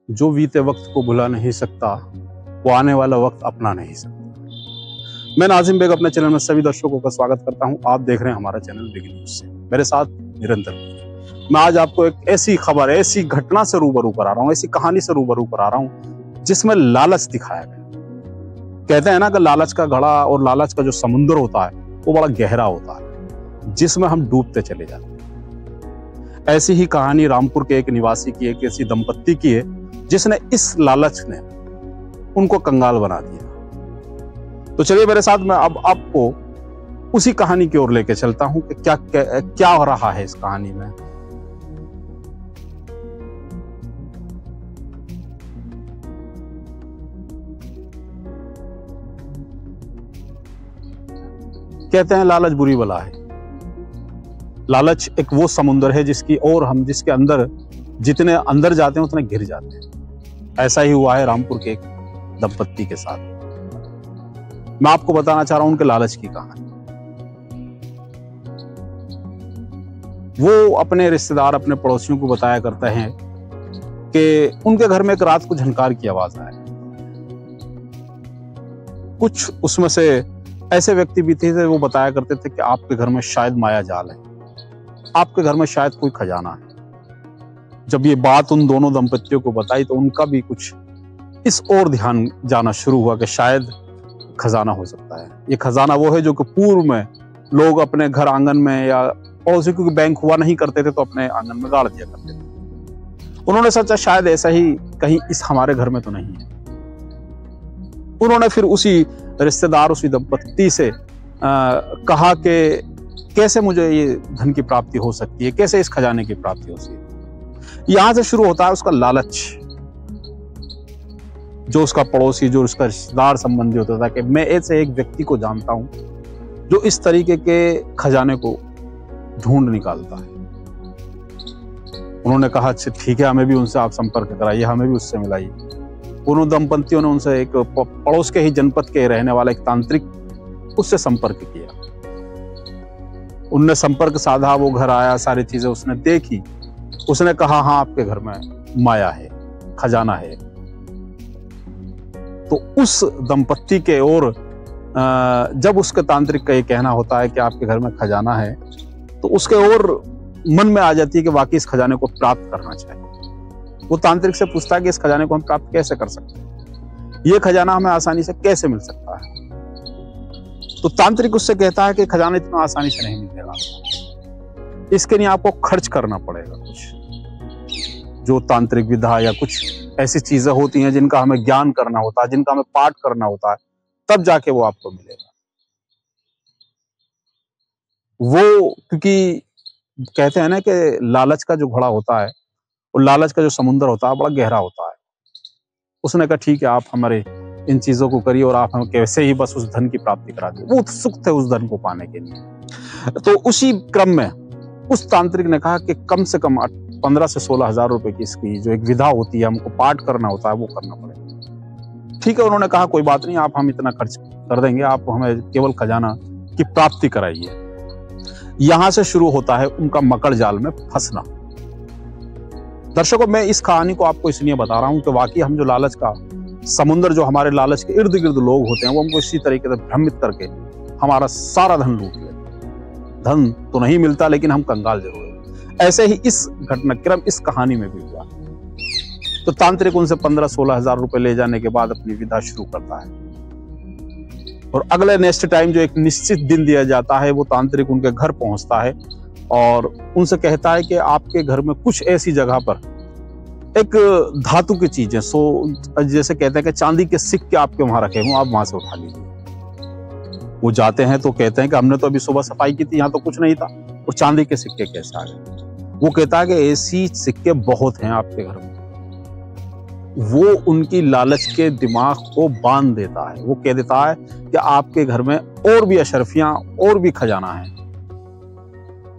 जो बीते वक्त को भुला नहीं सकता, वो आने वाला वक्त अपना नहीं सकता। मैं नाजिम बेग अपने चैनल में सभी दर्शकों का स्वागत करता हूं। आप देख रहे हैं हमारा चैनल बिग न्यूज से, मेरे साथ निरंतर। मैं आज आपको एक ऐसी खबर, ऐसी घटना से रूबरू करा रहा हूं, ऐसी कहानी से रूबरू करा रहा हूं जिसमें लालच दिखाया गया। कहते हैं ना कि लालच का घड़ा और लालच का जो समुद्र होता है वो बड़ा गहरा होता है, जिसमें हम डूबते चले जाते हैं। ऐसी ही कहानी रामपुर के एक निवासी की, एक ऐसी दंपत्ति की है जिसने इस लालच ने उनको कंगाल बना दिया। तो चलिए मेरे साथ, मैं अब आपको उसी कहानी की ओर लेके चलता हूं कि क्या हो रहा है इस कहानी में। कहते हैं लालच बुरी बला है। लालच एक वो समुद्र है जिसके अंदर जितने अंदर जाते हैं उतने घिर जाते हैं। ऐसा ही हुआ है रामपुर के एक दंपत्ति के साथ। मैं आपको बताना चाह रहा हूं उनके लालच की कहानी। वो अपने रिश्तेदार, अपने पड़ोसियों को बताया करते हैं कि उनके घर में एक रात को झनकार की आवाज आए। कुछ उसमें से ऐसे व्यक्ति भी थे, वो बताया करते थे कि आपके घर में शायद माया जाल है, आपके घर में शायद कोई खजाना है। जब ये बात उन दोनों दंपतियों को बताई तो उनका भी कुछ इस ओर ध्यान जाना शुरू हुआ कि शायद खजाना हो सकता है। ये खजाना वो है जो कि पूर्व में लोग अपने घर आंगन में, या पड़ोसी, क्योंकि बैंक हुआ नहीं करते थे तो अपने आंगन में गाड़ दिया करते थे। उन्होंने सोचा शायद ऐसा ही कहीं इस हमारे घर में तो नहीं है। उन्होंने फिर उसी रिश्तेदार, उसी दंपत्ति से कहा कि कैसे मुझे ये धन की प्राप्ति हो सकती है, कैसे इस खजाने की प्राप्ति हो सकती है। यहां से शुरू होता है उसका लालच। जो उसका पड़ोसी, जो उसका रिश्तेदार संबंधी होता था कि मैं ऐसे एक व्यक्ति को जानता हूं जो इस तरीके के खजाने को ढूंढ निकालता है। उन्होंने कहा अच्छा ठीक है, हमें भी उनसे आप संपर्क कराइए, हमें भी उससे मिलाइए। उन दंपतियों ने उनसे एक पड़ोस के ही जनपद के रहने वाला एक तांत्रिक, उससे संपर्क किया। उनने संपर्क साधा, वो घर आया, सारी चीजें उसने देखी। उसने कहा हाँ आपके घर में माया है, खजाना है। तो उस दंपत्ति के ओर जब उसके तांत्रिक का ये कहना होता है कि आपके घर में खजाना है, तो उसके ओर मन में आ जाती है कि वाकई इस खजाने को प्राप्त करना चाहिए। वो तांत्रिक से पूछता है कि इस खजाने को हम प्राप्त कैसे कर सकते हैं, ये खजाना हमें आसानी से कैसे मिल सकता है। तो तांत्रिक उससे कहता है कि खजाना इतना आसानी से नहीं मिलेगा, इसके लिए आपको खर्च करना पड़ेगा। कुछ जो तांत्रिक विधा या कुछ ऐसी चीजें होती हैं जिनका हमें ज्ञान करना होता है, जिनका हमें पाठ करना होता है, तब जाके वो आपको मिलेगा। वो क्योंकि कहते हैं ना कि लालच का जो घड़ा होता है और लालच का जो समुद्र होता है बड़ा गहरा होता है। उसने कहा ठीक है, आप हमारे इन चीजों को करिए और आप हमें कैसे ही बस उस धन की प्राप्ति करा दिए। वो उत्सुक थे उस धन को पाने के लिए। तो उसी क्रम में उस तांत्रिक ने कहा कि कम से कम 15 से 16 हजार रुपए की इसकी जो एक विधा होती है, हमको पाठ करना होता है, वो करना पड़ेगा। ठीक है, उन्होंने कहा कोई बात नहीं, आप हम इतना खर्च कर देंगे, आप हमें केवल खजाना की प्राप्ति कराइए। यहां से शुरू होता है उनका मकड़ जाल में फंसना। दर्शकों, मैं इस कहानी को आपको इसलिए बता रहा हूं कि वाकई हम जो लालच का समुद्र, जो हमारे लालच के इर्द गिर्द लोग होते हैं, वो हमको इसी तरीके से भ्रमित करके हमारा सारा धन लूट लेते हैं। धन तो नहीं मिलता लेकिन हम कंगाल जरूर हैं। ऐसे ही इस घटनाक्रम इस कहानी में भी हुआ। तो तांत्रिक उनसे 15-16 हजार रुपए ले जाने के बाद अपनी विधा शुरू करता है, और अगले नेक्स्ट टाइम जो एक निश्चित दिन दिया जाता है, वो तांत्रिक उनके घर पहुंचता है और उनसे कहता है कि आपके घर में कुछ ऐसी जगह पर एक धातु की चीजें, जैसे कहते हैं कि चांदी के सिक्के आपके वहां रखे हों, आप वहां से उठा लीजिए। वो जाते हैं तो कहते हैं कि हमने तो अभी सुबह सफाई की थी, यहाँ तो कुछ नहीं था, और चांदी के सिक्के कैसे आ गए। वो कहता है कि ऐसी सिक्के बहुत हैं आपके घर में। वो उनकी लालच के दिमाग को बांध देता है। वो कह देता है कि आपके घर में और भी अशरफियां, और भी खजाना है।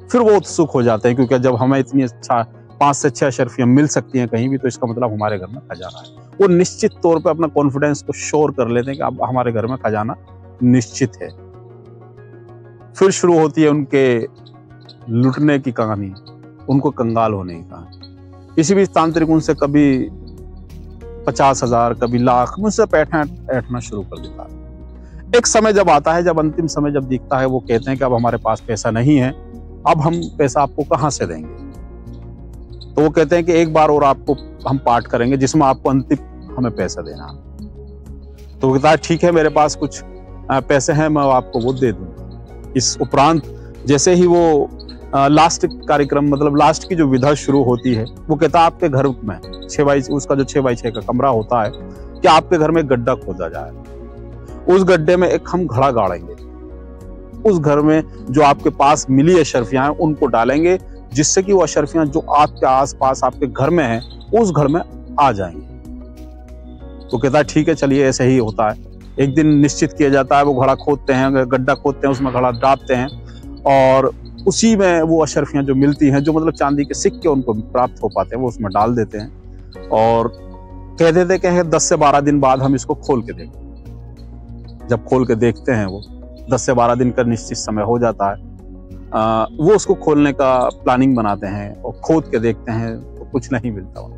फिर वो उत्सुक हो जाते हैं, क्योंकि जब हमें इतनी 5 से 6 अशरफियां मिल सकती हैं कहीं भी, तो इसका मतलब हमारे घर में खजाना है। वो निश्चित तौर पे अपना कॉन्फिडेंस को शोर कर लेते हैं कि अब हमारे घर में खजाना निश्चित है। फिर शुरू होती है उनके लुटने की कहानी, उनको कंगाल होने की कहानी। किसी भी तांत्रिक उनसे कभी 50,000, कभी लाख, मुझसे ऐंठना शुरू कर देता है। एक समय जब आता है, जब अंतिम समय जब दिखता है, वो कहते हैं कि अब हमारे पास पैसा नहीं है, अब हम पैसा आपको कहाँ से देंगे। तो वो कहते हैं कि एक बार और आपको हम पार्ट करेंगे जिसमें आपको अंतिम हमें पैसा देना। तो वो कहता है ठीक है, मेरे पास कुछ पैसे हैं, मैं आपको वो दे दूंगा। इस उपरांत जैसे ही वो लास्ट कार्यक्रम, मतलब लास्ट की जो विधा शुरू होती है, वो कहता है आपके घर में 6x, उसका जो 6x6 का कमरा होता है, कि आपके घर में एक गड्ढा खोदा जाए, उस गड्ढे में एक हम घड़ा गाड़ेंगे, उस घर में जो आपके पास मिली अशर्फियां हैं उनको डालेंगे, जिससे कि वो अशर्फियां जो आपके आसपास आपके घर में हैं उस घर में आ जाएंगे। तो कहता है ठीक है, चलिए ऐसे ही होता है। एक दिन निश्चित किया जाता है, वो घड़ा खोदते हैं, गड्ढा खोदते हैं, उसमें घड़ा डालते हैं, और उसी में वो अशर्फियां जो मिलती हैं, जो मतलब चांदी के सिक्के उनको प्राप्त हो पाते हैं, वो उसमें डाल देते हैं और कह देते हैं 10 से 12 दिन बाद हम इसको खोल के देखेंगे। जब खोल के देखते हैं, वो 10 से 12 दिन का निश्चित समय हो जाता है, वो उसको खोलने का प्लानिंग बनाते हैं और खोद के देखते हैं तो कुछ नहीं मिलता,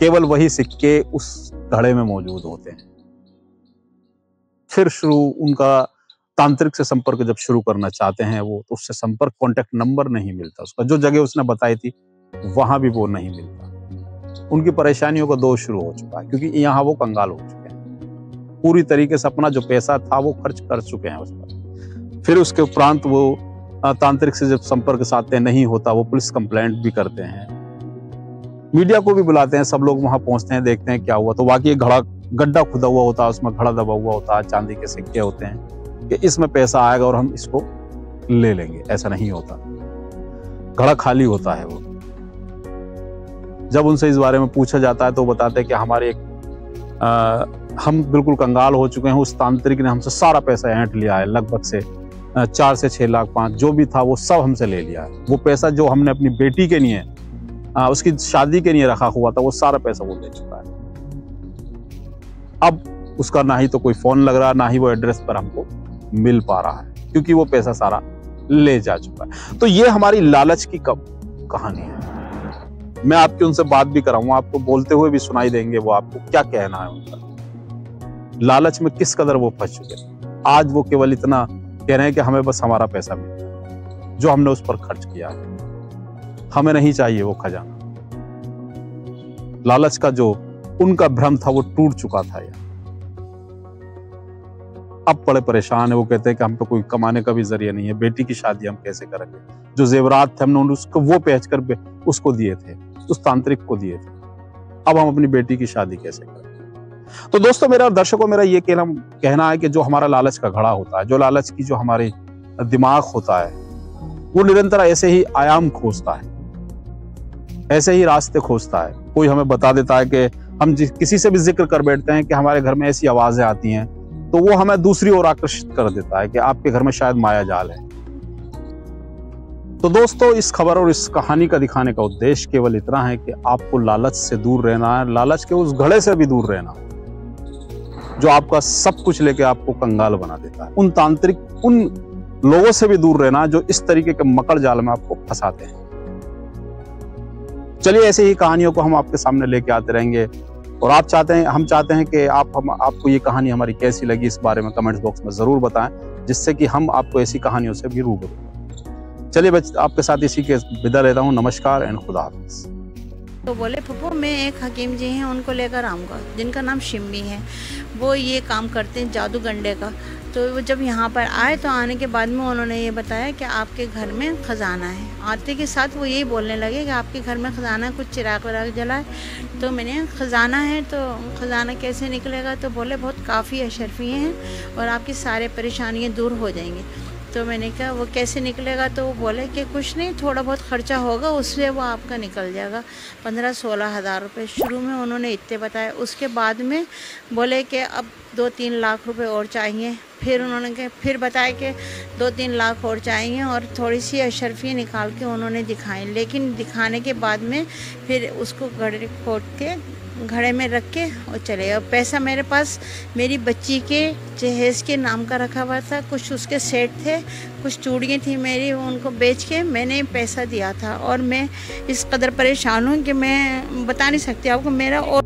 केवल वही सिक्के उस घड़े में मौजूद होते हैं। फिर शुरू उनका तांत्रिक से संपर्क जब शुरू करना चाहते हैं वो, तो उससे संपर्क, कॉन्टेक्ट नंबर नहीं मिलता उसका, जो जगह उसने बताई थी वहां भी वो नहीं मिलता। उनकी परेशानियों का दौर शुरू हो चुका है, क्योंकि यहाँ वो कंगाल हो चुके हैं, पूरी तरीके से अपना जो पैसा था वो खर्च कर चुके हैं उस पर। फिर उसके उपरांत वो तांत्रिक से जब संपर्क साधते नहीं होता, वो पुलिस कंप्लेंट भी करते हैं, मीडिया को भी बुलाते हैं, सब लोग वहां पहुंचते हैं, देखते हैं क्या हुआ। तो वाकई गड्ढा खुदा हुआ होता है, उसमें घड़ा दबा हुआ होता है, चांदी के सिक्के होते हैं कि इसमें पैसा आएगा और हम इसको ले लेंगे। ऐसा नहीं होता, घड़ा खाली होता है। वो जब उनसे इस बारे में पूछा जाता है तो बताते हैं कि हमारे हम बिल्कुल कंगाल हो चुके हैं, उस तांत्रिक ने हमसे सारा पैसा ऐंठ लिया है, लगभग से 4 से 6 लाख 5 जो भी था वो सब हमसे ले लिया है। वो पैसा जो हमने अपनी बेटी के लिए, उसकी शादी के लिए रखा हुआ था, वो सारा पैसा वो ले चुका है। अब उसका ना ही तो कोई फोन लग रहा, ना ही वो एड्रेस पर हमको मिल पा रहा है, क्योंकि वो पैसा सारा ले जा चुका है। तो ये हमारी लालच की कहानी है। मैं आपकी उनसे बात भी कराऊंगा, आपको बोलते हुए भी सुनाई देंगे वो आपको क्या कहना है उनका। लालच में किस कदर वो फंस चुके हैं। आज वो केवल इतना कह रहे हैं कि हमें बस हमारा पैसा मिल जाए, जो हमने उस पर खर्च किया है, हमें नहीं चाहिए वो खजाना। लालच का जो उनका भ्रम था वो टूट चुका था यार। अब बड़े परेशान है, वो कहते हैं कि हम तो कोई कमाने का भी जरिया नहीं है, बेटी की शादी हम कैसे करेंगे। जो जेवरात थे हमने उसको वो बेच कर उसको दिए थे, उस तांत्रिक को दिए थे, अब हम अपनी बेटी की शादी कैसे करें। तो दोस्तों, मेरा और दर्शकों, मेरा ये कहना है कि जो हमारा लालच का घड़ा होता है, जो लालच की जो हमारे दिमाग होता है, वो निरंतर ऐसे ही आयाम खोजता है, ऐसे ही रास्ते खोजता है। कोई हमें बता देता है कि हम किसी से भी जिक्र कर बैठते हैं कि हमारे घर में ऐसी आवाजें आती हैं, तो वो हमें दूसरी ओर आकर्षित कर देता है कि आपके घर में शायद माया जाल है। तो दोस्तों, इस खबर और इस कहानी का दिखाने का उद्देश्य केवल इतना है कि आपको लालच से दूर रहना है, लालच के उस घड़े से भी दूर रहना जो आपका सब कुछ लेके आपको कंगाल बना देता है। उन तांत्रिक, उन लोगों से भी दूर रहना जो इस तरीके के मकड़ जाल में आपको फंसाते हैं। चलिए, ऐसे ही कहानियों को हम आपके सामने लेके आते रहेंगे, और हम चाहते हैं कि आपको ये कहानी हमारी कैसी लगी, इस बारे में कमेंट्स बॉक्स में जरूर बताएं, जिससे कि हम आपको ऐसी कहानियों से भी रूबरू। चलिए, आपके साथ इसी के विदा लेता हूँ। नमस्कार एंड खुदा हाफिज़। तो बोले पप्पू, मैं एक हकीम जी हैं, उनको लेकर आऊँगा, जिनका नाम शिम्मी है। वो ये काम करते हैं जादू गंडे का। तो वो जब यहाँ पर आए, तो आने के बाद में उन्होंने ये बताया कि आपके घर में ख़जाना है। आते के साथ वो यही बोलने लगे कि आपके घर में ख़जाना है, कुछ चिराग विराग जलाए। तो मैंने ख़जाना है, तो ख़जाना कैसे निकलेगा? तो बोले बहुत काफ़ी अशर्फी हैं और आपकी सारे परेशानियाँ दूर हो जाएंगी। तो मैंने कहा वो कैसे निकलेगा? तो वो बोले कि कुछ नहीं, थोड़ा बहुत खर्चा होगा, उससे वो आपका निकल जाएगा 15-16 हज़ार रुपये। शुरू में उन्होंने इतने बताए, उसके बाद में बोले कि अब 2-3 लाख रुपए और चाहिए। फिर उन्होंने फिर बताया कि 2-3 लाख और चाहिए, और थोड़ी सी अशर्फी निकाल के उन्होंने दिखाई। लेकिन दिखाने के बाद में फिर उसको घड़े खोद के घड़े में रख के और चले गए। पैसा मेरे पास मेरी बच्ची के जहेज़ के नाम का रखा हुआ था, कुछ उसके सेट थे, कुछ चूड़ियाँ थी मेरी, उनको बेच के मैंने पैसा दिया था। और मैं इस कदर परेशान हूँ कि मैं बता नहीं सकती आपको। मेरा और